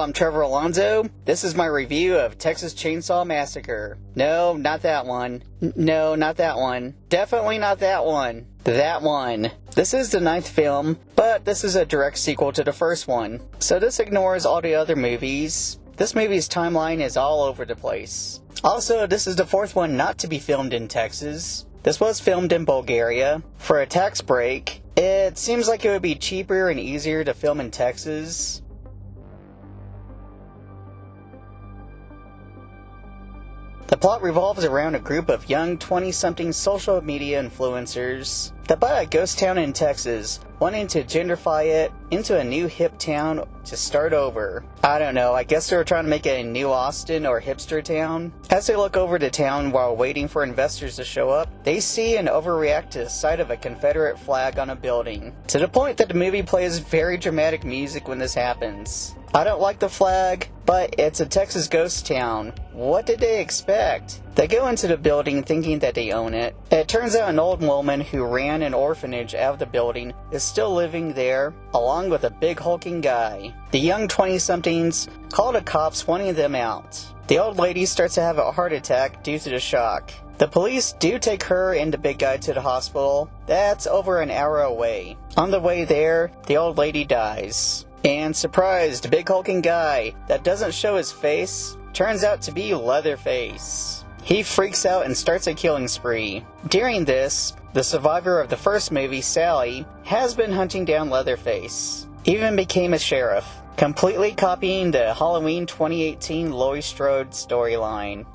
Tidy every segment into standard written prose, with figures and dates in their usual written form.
I'm Trevor Alonzo. This is my review of Texas Chainsaw Massacre. No, not that one. No, not that one. Definitely not that one. That one. This is the 9th film, but this is a direct sequel to the first one. So this ignores all the other movies. This movie's timeline is all over the place. Also, this is the 4th one not to be filmed in Texas. This was filmed in Bulgaria. For a tax break, it seems like it would be cheaper and easier to film in Texas. The plot revolves around a group of young 20-something social media influencers that buy a ghost town in Texas, wanting to gentrify it into a new hip town to start over. I don't know, I guess they were trying to make it a new Austin or hipster town. As they look over the town while waiting for investors to show up, they see and overreact to the sight of a Confederate flag on a building, to the point that the movie plays very dramatic music when this happens. I don't like the flag, but it's a Texas ghost town. What did they expect? They go into the building thinking that they own it. It turns out an old woman who ran an orphanage out of the building is still living there, along with a big hulking guy. The young 20-somethings call the cops wanting them out. The old lady starts to have a heart attack due to the shock. The police do take her and the big guy to the hospital. That's over an hour away. On the way there, the old lady dies. And surprise, the big hulking guy that doesn't show his face turns out to be Leatherface. He freaks out and starts a killing spree. During this, the survivor of the first movie, Sally, has been hunting down Leatherface. Even became a sheriff, completely copying the Halloween 2018 Laurie Strode storyline.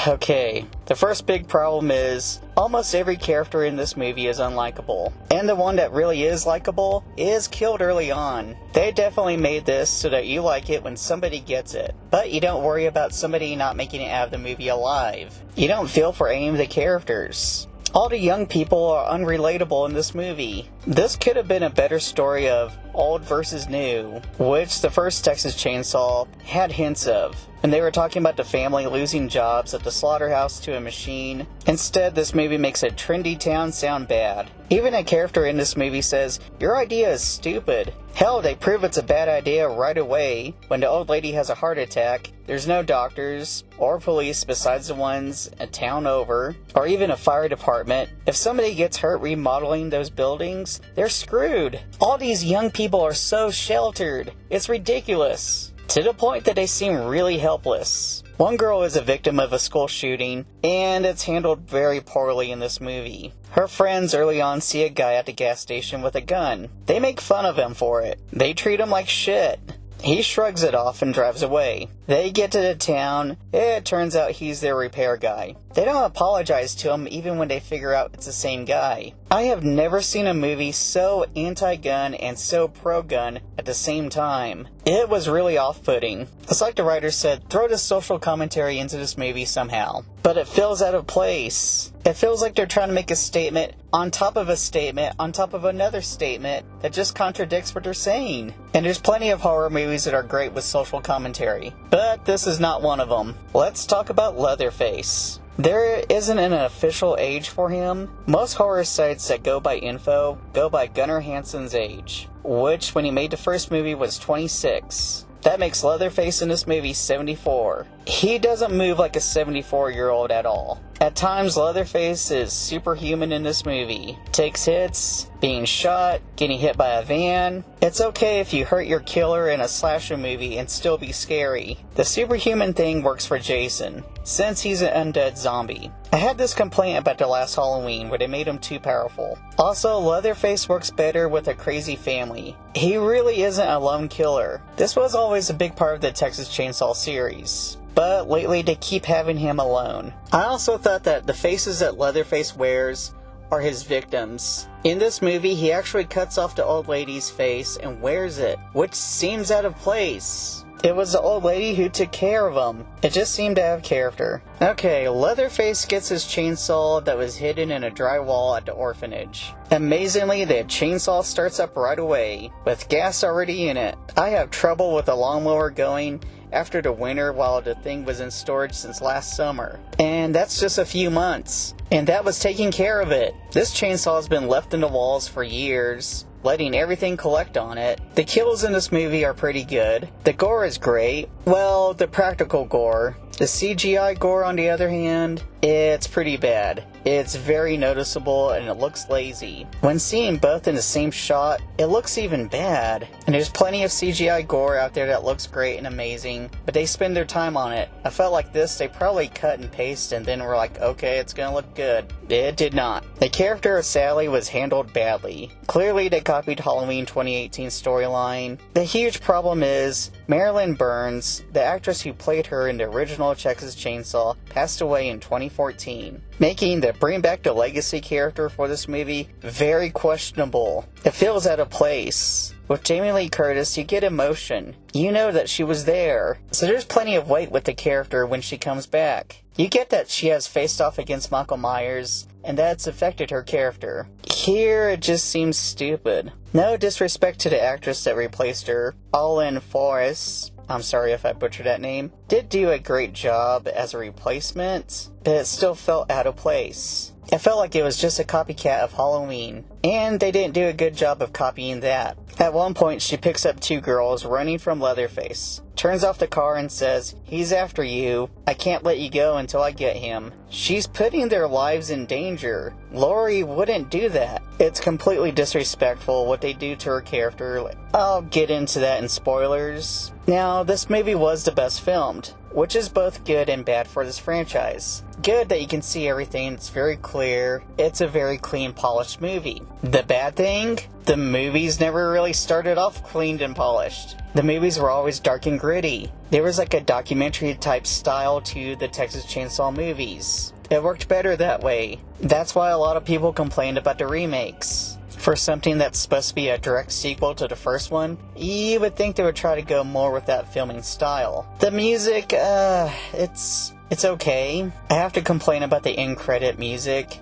Okay, the first big problem is almost every character in this movie is unlikable. And the one that really is likable is killed early on. They definitely made this so that you like it when somebody gets it. But you don't worry about somebody not making it out of the movie alive. You don't feel for any of the characters. All the young people are unrelatable in this movie. This could have been a better story of old versus new, which the first Texas Chainsaw had hints of. And they were talking about the family losing jobs at the slaughterhouse to a machine. Instead, this movie makes a trendy town sound bad. Even a character in this movie says, "Your idea is stupid." Hell, they prove it's a bad idea right away. When the old lady has a heart attack, there's no doctors or police besides the ones a town over, or even a fire department. If somebody gets hurt remodeling those buildings, they're screwed. All these young people are so sheltered. It's ridiculous. To the point that they seem really helpless. One girl is a victim of a school shooting, and it's handled very poorly in this movie. Her friends early on see a guy at the gas station with a gun. They make fun of him for it. They treat him like shit. He shrugs it off and drives away. They get to the town. It turns out he's their repair guy. They don't apologize to him even when they figure out it's the same guy. I have never seen a movie so anti-gun and so pro-gun at the same time. It was really off-putting. It's like the writer said, throw the social commentary into this movie somehow. But it feels out of place. It feels like they're trying to make a statement on top of a statement on top of another statement that just contradicts what they're saying. And there's plenty of horror movies that are great with social commentary. But this is not one of them. Let's talk about Leatherface. There isn't an official age for him. Most horror sites that go by info go by Gunnar Hansen's age, which when he made the first movie was 26. That makes Leatherface in this movie 74. He doesn't move like a 74-year-old at all. At times, Leatherface is superhuman in this movie. Takes hits, being shot, getting hit by a van. It's okay if you hurt your killer in a slasher movie and still be scary. The superhuman thing works for Jason, since he's an undead zombie. I had this complaint about the last Halloween where they made him too powerful. Also, Leatherface works better with a crazy family. He really isn't a lone killer. This was always a big part of the Texas Chainsaw series. But lately they keep having him alone. I also thought that the faces that Leatherface wears are his victims. In this movie, he actually cuts off the old lady's face and wears it, which seems out of place. It was the old lady who took care of him. It just seemed to have character. Okay, Leatherface gets his chainsaw that was hidden in a drywall at the orphanage. Amazingly, the chainsaw starts up right away, with gas already in it. I have trouble with the lawnmower going after the winter while the thing was in storage since last summer. And that's just a few months. And that was taking care of it. This chainsaw has been left in the walls for years. letting everything collect on it. The kills in this movie are pretty good. The gore is great. Well, the practical gore. The CGI gore, on the other hand, it's pretty bad. It's very noticeable and it looks lazy. When seeing both in the same shot, it looks even bad. And there's plenty of CGI gore out there that looks great and amazing, but they spend their time on it. I felt like this, they probably cut and paste and then were like, okay, it's gonna look good. It did not. The character of Sally was handled badly. Clearly they copied Halloween 2018 storyline. The huge problem is, Marilyn Burns, the actress who played her in the original Texas Chainsaw, passed away in 2014, making the bring back the legacy character for this movie very questionable. It feels out of place. With Jamie Lee Curtis, you get emotion. You know that she was there. So there's plenty of weight with the character when she comes back. You get that she has faced off against Michael Myers, and that's affected her character. Here, it just seems stupid. No disrespect to the actress that replaced her, Olin Forrest, I'm sorry if I butchered that name, did do a great job as a replacement, but it still felt out of place. It felt like it was just a copycat of Halloween, and they didn't do a good job of copying that. At one point, she picks up two girls running from Leatherface, turns off the car and says, "He's after you. I can't let you go until I get him." She's putting their lives in danger. Laurie wouldn't do that. It's completely disrespectful what they do to her character. I'll get into that in spoilers. Now, this movie was the best filmed, which is both good and bad for this franchise. Good that you can see everything, it's very clear, it's a very clean, polished movie. The bad thing? The movies never really started off cleaned and polished. The movies were always dark and gritty. There was like a documentary type style to the Texas Chainsaw movies. It worked better that way. That's why a lot of people complained about the remakes. For something that's supposed to be a direct sequel to the first one, you would think they would try to go more with that filming style. The music, it's okay. I have to complain about the end credit music.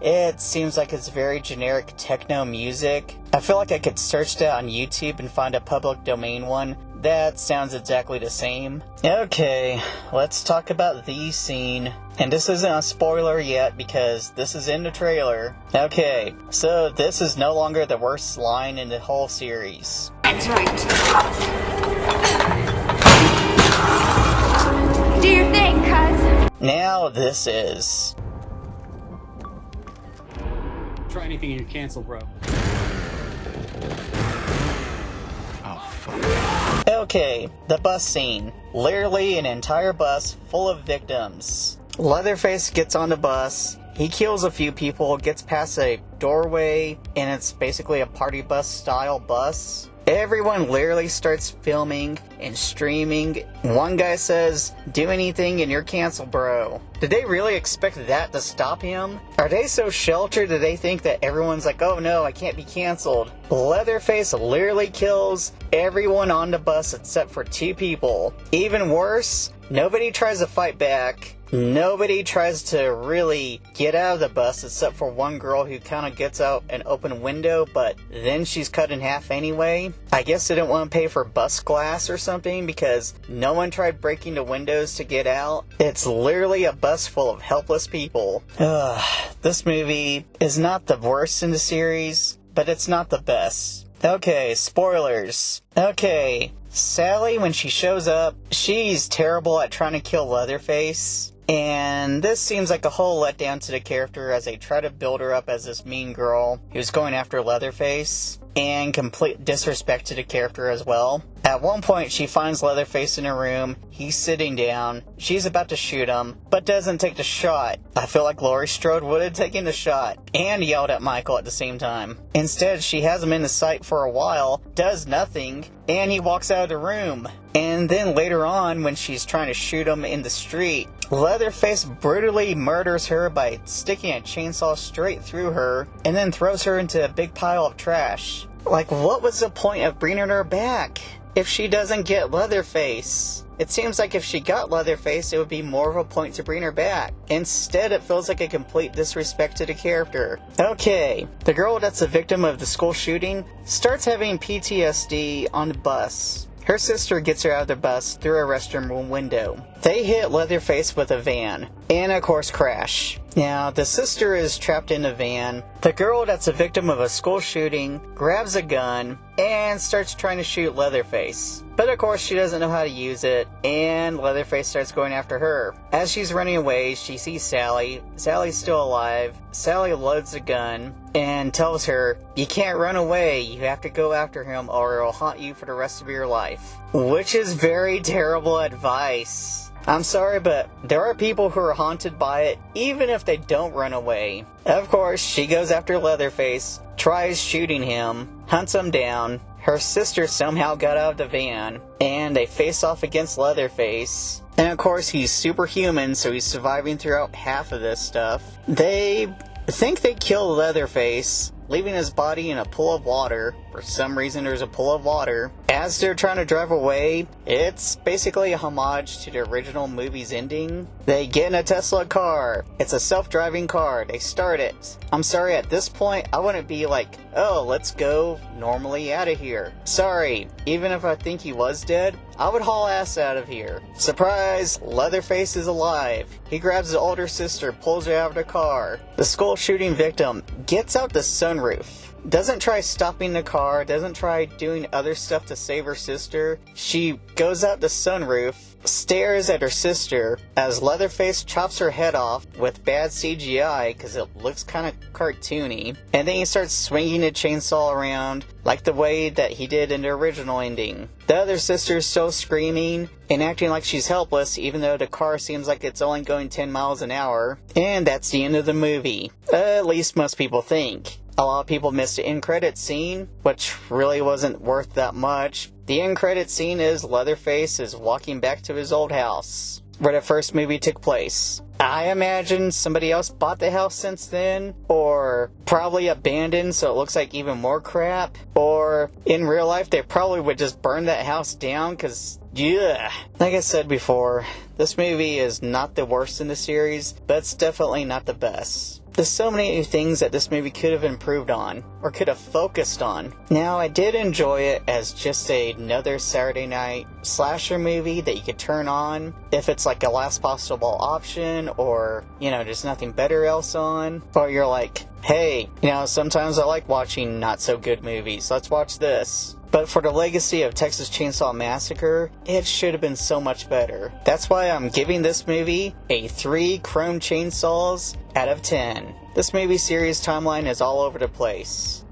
It seems like it's very generic techno music. I feel like I could search that on YouTube and find a public domain one that sounds exactly the same. Okay, let's talk about the scene. And this isn't a spoiler yet because this is in the trailer. Okay, so this is no longer the worst line in the whole series. That's right. Do your thing, cuz. Now this is. Try anything and you're canceled, bro. Okay, the bus scene. Literally an entire bus full of victims. Leatherface gets on the bus, he kills a few people, gets past a doorway, and it's basically a party bus style bus. Everyone literally starts filming and streaming. One guy says, "Do anything and you're canceled, bro." Did they really expect that to stop him? Are they so sheltered that they think that everyone's like, "Oh no, I can't be canceled"? Leatherface literally kills everyone on the bus except for two people. Even worse, nobody tries to fight back. Nobody tries to really get out of the bus except for one girl who kind of gets out an open window, but then she's cut in half anyway. I guess they didn't want to pay for bus glass or something because no one tried breaking the windows to get out. It's literally a bus full of helpless people. This movie is not the worst in the series, but it's not the best. Okay, spoilers. Okay, Sally, when she shows up, she's terrible at trying to kill Leatherface. And this seems like a whole letdown to the character as they try to build her up as this mean girl who's going after Leatherface, and complete disrespect to the character as well. At one point, she finds Leatherface in a room, he's sitting down, she's about to shoot him, but doesn't take the shot. I feel like Laurie Strode would have taken the shot, and yelled at Michael at the same time. Instead, she has him in the sight for a while, does nothing, and he walks out of the room. And then later on, when she's trying to shoot him in the street, Leatherface brutally murders her by sticking a chainsaw straight through her, and then throws her into a big pile of trash. Like, what was the point of bringing her back if she doesn't get Leatherface? It seems like if she got Leatherface, it would be more of a point to bring her back. Instead, it feels like a complete disrespect to the character. Okay, the girl that's the victim of the school shooting starts having PTSD on the bus. Her sister gets her out of the bus through a restroom window. They hit Leatherface with a van, and of course crash. Now, the sister is trapped in a van. The girl that's a victim of a school shooting grabs a gun and starts trying to shoot Leatherface. But of course she doesn't know how to use it, and Leatherface starts going after her. As she's running away, she sees Sally. Sally's still alive. Sally loads the gun and tells her, "You can't run away, you have to go after him or it'll haunt you for the rest of your life." Which is very terrible advice. I'm sorry, but there are people who are haunted by it, even if they don't run away. Of course, she goes after Leatherface, tries shooting him, hunts him down. Her sister somehow got out of the van, and they face off against Leatherface. And of course, he's superhuman, so he's surviving throughout half of this stuff. They think they kill Leatherface, leaving his body in a pool of water. For some reason, there's a pool of water. As they're trying to drive away, it's basically a homage to the original movie's ending. They get in a Tesla car. It's a self-driving car. They start it. I'm sorry, at this point, I wouldn't be like, "Oh, let's go normally out of here." Sorry, even if I think he was dead, I would haul ass out of here. Surprise! Leatherface is alive. He grabs his older sister, pulls her out of the car. The school shooting victim gets out the sunroof. Doesn't try stopping the car, doesn't try doing other stuff to save her sister. She goes out the sunroof, stares at her sister as Leatherface chops her head off with bad CGI because it looks kind of cartoony. And then he starts swinging the chainsaw around like the way that he did in the original ending. The other sister's still screaming and acting like she's helpless even though the car seems like it's only going 10 miles an hour. And that's the end of the movie. At least most people think. A lot of people missed the end credit scene, which really wasn't worth that much. The end credit scene is Leatherface is walking back to his old house, where the first movie took place. I imagine somebody else bought the house since then, or probably abandoned so it looks like even more crap, or in real life they probably would just burn that house down because, yeah. Like I said before, this movie is not the worst in the series, but it's definitely not the best. There's so many things that this movie could have improved on, or could have focused on. Now, I did enjoy it as just another Saturday night slasher movie that you could turn on if it's like a last possible option, or, there's nothing better else on. Or you're like, hey, sometimes I like watching not so good movies, let's watch this. But for the legacy of Texas Chainsaw Massacre, it should have been so much better. That's why I'm giving this movie a 3 chrome chainsaws out of 10. This movie series timeline is all over the place.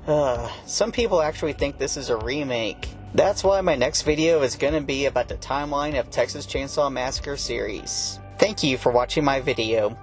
Some people actually think this is a remake. That's why my next video is going to be about the timeline of Texas Chainsaw Massacre series. Thank you for watching my video.